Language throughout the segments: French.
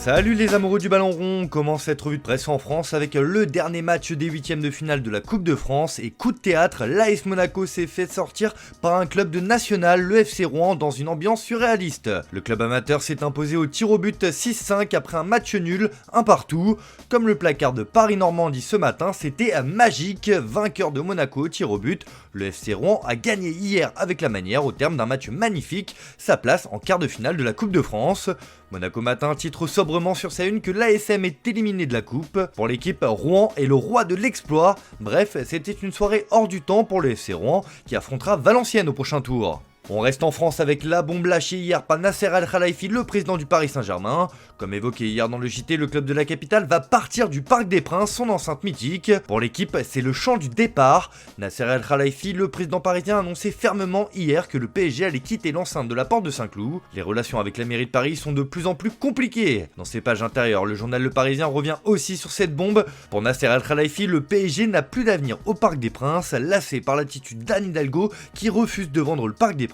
Salut les amoureux du ballon rond, on commence cette revue de presse en France avec le dernier match des huitièmes de finale de la Coupe de France et coup de théâtre, l'AS Monaco s'est fait sortir par un club de national, le FC Rouen, dans une ambiance surréaliste. Le club amateur s'est imposé au tir au but 6-5 après un match nul, un partout. Comme le placard de Paris-Normandie ce matin, c'était magique, vainqueur de Monaco au tir au but. Le FC Rouen a gagné hier avec la manière au terme d'un match magnifique, sa place en quart de finale de la Coupe de France. Monaco Matin titre sobrement sur sa une que l'ASM est éliminé de la coupe. Pour l'équipe, Rouen est le roi de l'exploit. Bref, c'était une soirée hors du temps pour le FC Rouen qui affrontera Valenciennes au prochain tour. On reste en France avec la bombe lâchée hier par Nasser Al-Khelaifi, le président du Paris Saint-Germain. Comme évoqué hier dans le JT, le club de la capitale va partir du Parc des Princes, son enceinte mythique. Pour l'équipe, c'est le chant du départ. Nasser Al-Khelaifi, le président parisien, a annoncé fermement hier que le PSG allait quitter l'enceinte de la Porte de Saint-Cloud. Les relations avec la mairie de Paris sont de plus en plus compliquées. Dans ses pages intérieures, le journal Le Parisien revient aussi sur cette bombe. Pour Nasser Al-Khelaifi, le PSG n'a plus d'avenir au Parc des Princes, lassé par l'attitude d'Anne Hidalgo qui refuse de vendre le Parc des Princes.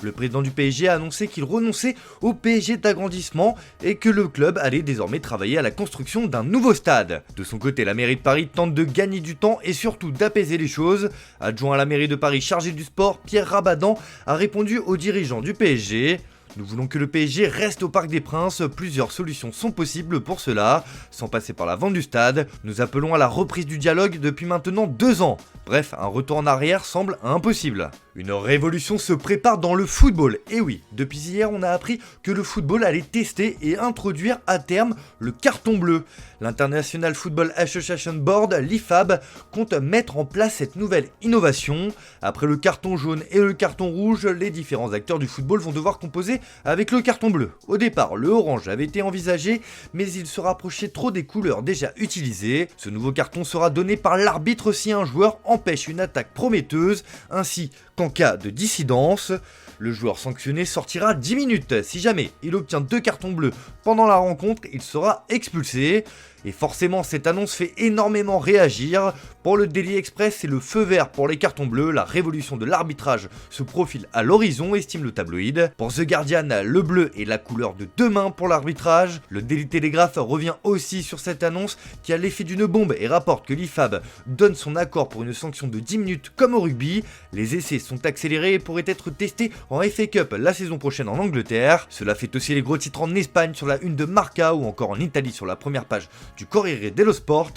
Le président du PSG a annoncé qu'il renonçait au PSG d'agrandissement et que le club allait désormais travailler à la construction d'un nouveau stade. De son côté, la mairie de Paris tente de gagner du temps et surtout d'apaiser les choses. Adjoint à la mairie de Paris chargé du sport, Pierre Rabadan a répondu aux dirigeants du PSG. Nous voulons que le PSG reste au Parc des Princes, plusieurs solutions sont possibles pour cela, sans passer par la vente du stade. Nous appelons à la reprise du dialogue depuis maintenant 2 ans. Bref, un retour en arrière semble impossible. Une révolution se prépare dans le football. Et oui, depuis hier, on a appris que le football allait tester et introduire à terme le carton bleu. L'International Football Association Board, l'IFAB, compte mettre en place cette nouvelle innovation. Après le carton jaune et le carton rouge, les différents acteurs du football vont devoir composer avec le carton bleu. Au départ, le orange avait été envisagé, mais il se rapprochait trop des couleurs déjà utilisées. Ce nouveau carton sera donné par l'arbitre si un joueur empêche une attaque prometteuse, ainsi qu'en cas de dissidence. Le joueur sanctionné sortira 10 minutes. Si jamais il obtient 2 cartons bleus pendant la rencontre, il sera expulsé. Et forcément, cette annonce fait énormément réagir. Pour le Daily Express, c'est le feu vert pour les cartons bleus. La révolution de l'arbitrage se profile à l'horizon, estime le tabloïd. Pour The Guardian, le bleu est la couleur de demain pour l'arbitrage. Le Daily Telegraph revient aussi sur cette annonce qui a l'effet d'une bombe et rapporte que l'IFAB donne son accord pour une sanction de 10 minutes comme au rugby. Les essais sont accélérés et pourraient être testés en FA Cup la saison prochaine en Angleterre. Cela fait aussi les gros titres en Espagne sur la une de Marca ou encore en Italie sur la première page du Corriere dello Sport.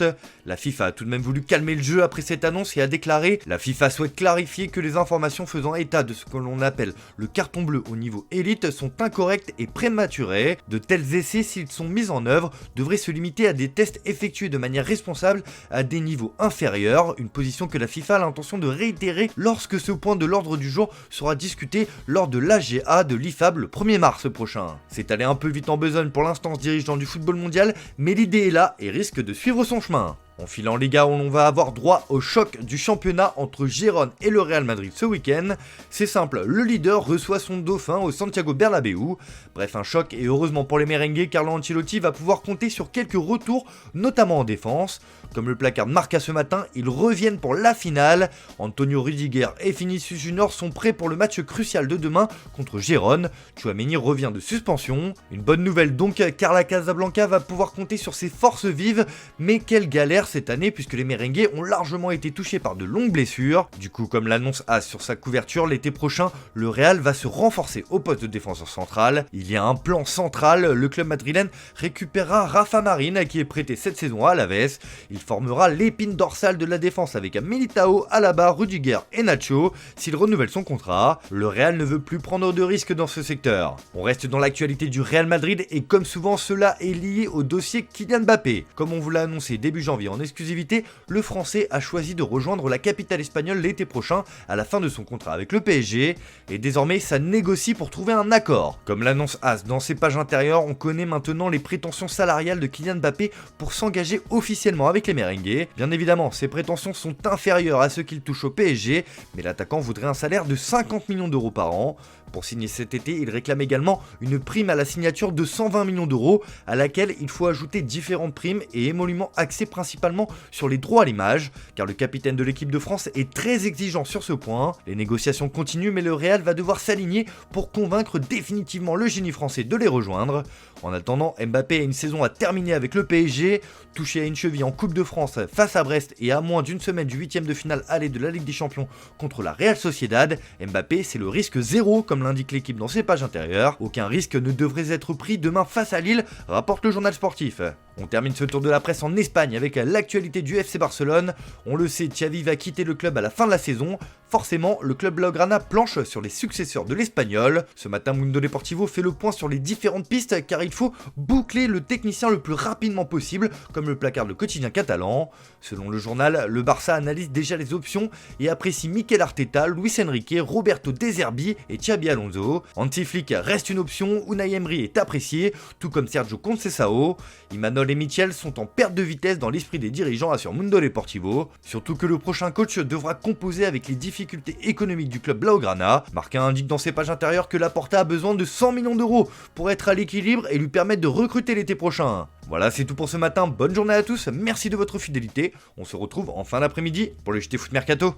La FIFA a tout de même voulu calmer le jeu après cette annonce et a déclaré: la FIFA souhaite clarifier que les informations faisant état de ce que l'on appelle le carton bleu au niveau élite sont incorrectes et prématurées. De tels essais, s'ils sont mis en œuvre, devraient se limiter à des tests effectués de manière responsable à des niveaux inférieurs, une position que la FIFA a l'intention de réitérer lorsque ce point de l'ordre du jour sera discuté lors de l'AGA de l'IFAB le 1er mars prochain. C'est allé un peu vite en besogne pour l'instance dirigeante du football mondial, mais l'idée est là et risque de suivre son chemin. On file en Liga où l'on va avoir droit au choc du championnat entre Gérone et le Real Madrid ce week-end. C'est simple, le leader reçoit son dauphin au Santiago Bernabéu. Bref, un choc et heureusement pour les merengues, Carlo Ancelotti va pouvoir compter sur quelques retours, notamment en défense. Comme le placard de Marca ce matin, ils reviennent pour la finale. Antonio Rudiger et Vinicius Junior sont prêts pour le match crucial de demain contre Gérone. Tchouaméni revient de suspension. Une bonne nouvelle donc, car la Casablanca va pouvoir compter sur ses forces vives, mais quelle galère cette année puisque les merengues ont largement été touchés par de longues blessures. Du coup, comme l'annonce AS sur sa couverture, l'été prochain, le Real va se renforcer au poste de défenseur central. Il y a un plan central, le club madrilène récupérera Rafa Marín qui est prêté cette saison à Alaves. Il formera l'épine dorsale de la défense avec Militao, Alaba, Rudiger et Nacho. S'il renouvelle son contrat, le Real ne veut plus prendre de risques dans ce secteur. On reste dans l'actualité du Real Madrid et comme souvent cela est lié au dossier Kylian Mbappé. Comme on vous l'a annoncé début janvier en exclusivité, le Français a choisi de rejoindre la capitale espagnole l'été prochain à la fin de son contrat avec le PSG et désormais ça négocie pour trouver un accord. Comme l'annonce AS dans ses pages intérieures, on connaît maintenant les prétentions salariales de Kylian Mbappé pour s'engager officiellement avec les merengues. Bien évidemment, ces prétentions sont inférieures à ce qu'il touche au PSG, mais l'attaquant voudrait un salaire de 50 millions d'euros par an. Pour signer cet été, il réclame également une prime à la signature de 120 millions d'euros, à laquelle il faut ajouter différentes primes et émoluments axés principalement sur les droits à l'image, car le capitaine de l'équipe de France est très exigeant sur ce point. Les négociations continuent, mais le Real va devoir s'aligner pour convaincre définitivement le génie français de les rejoindre. En attendant, Mbappé a une saison à terminer avec le PSG, touché à une cheville en Coupe de France face à Brest et à moins d'une semaine du 8e de finale aller de la Ligue des Champions contre la Real Sociedad. Mbappé, c'est le risque zéro, comme l'indique l'équipe dans ses pages intérieures. Aucun risque ne devrait être pris demain face à Lille, rapporte le journal sportif. On termine ce tour de la presse en Espagne avec l'actualité du FC Barcelone. On le sait, Xavi va quitter le club à la fin de la saison. Forcément, le club blaugrana planche sur les successeurs de l'Espagnol. Ce matin, Mundo Deportivo fait le point sur les différentes pistes car il faut boucler le technicien le plus rapidement possible, comme le placard le quotidien catalan. Selon le journal, le Barça analyse déjà les options et apprécie Mikel Arteta, Luis Enrique, Roberto De Zerbi et Xabi Alonso. Hansi Flick reste une option, Unai Emery est apprécié, tout comme Sergio Conceição. Imanol et Michel sont en perte de vitesse dans l'esprit des dirigeants, assure Mundo Deportivo. Surtout que le prochain coach devra composer avec les difficultés économiques du club blaugrana. Marca indique dans ses pages intérieures que Laporta a besoin de 100 millions d'euros pour être à l'équilibre et lui permettre de recruter l'été prochain. Voilà, c'est tout pour ce matin. Bonne journée à tous, merci de votre fidélité. On se retrouve en fin d'après-midi pour le JT Foot Mercato.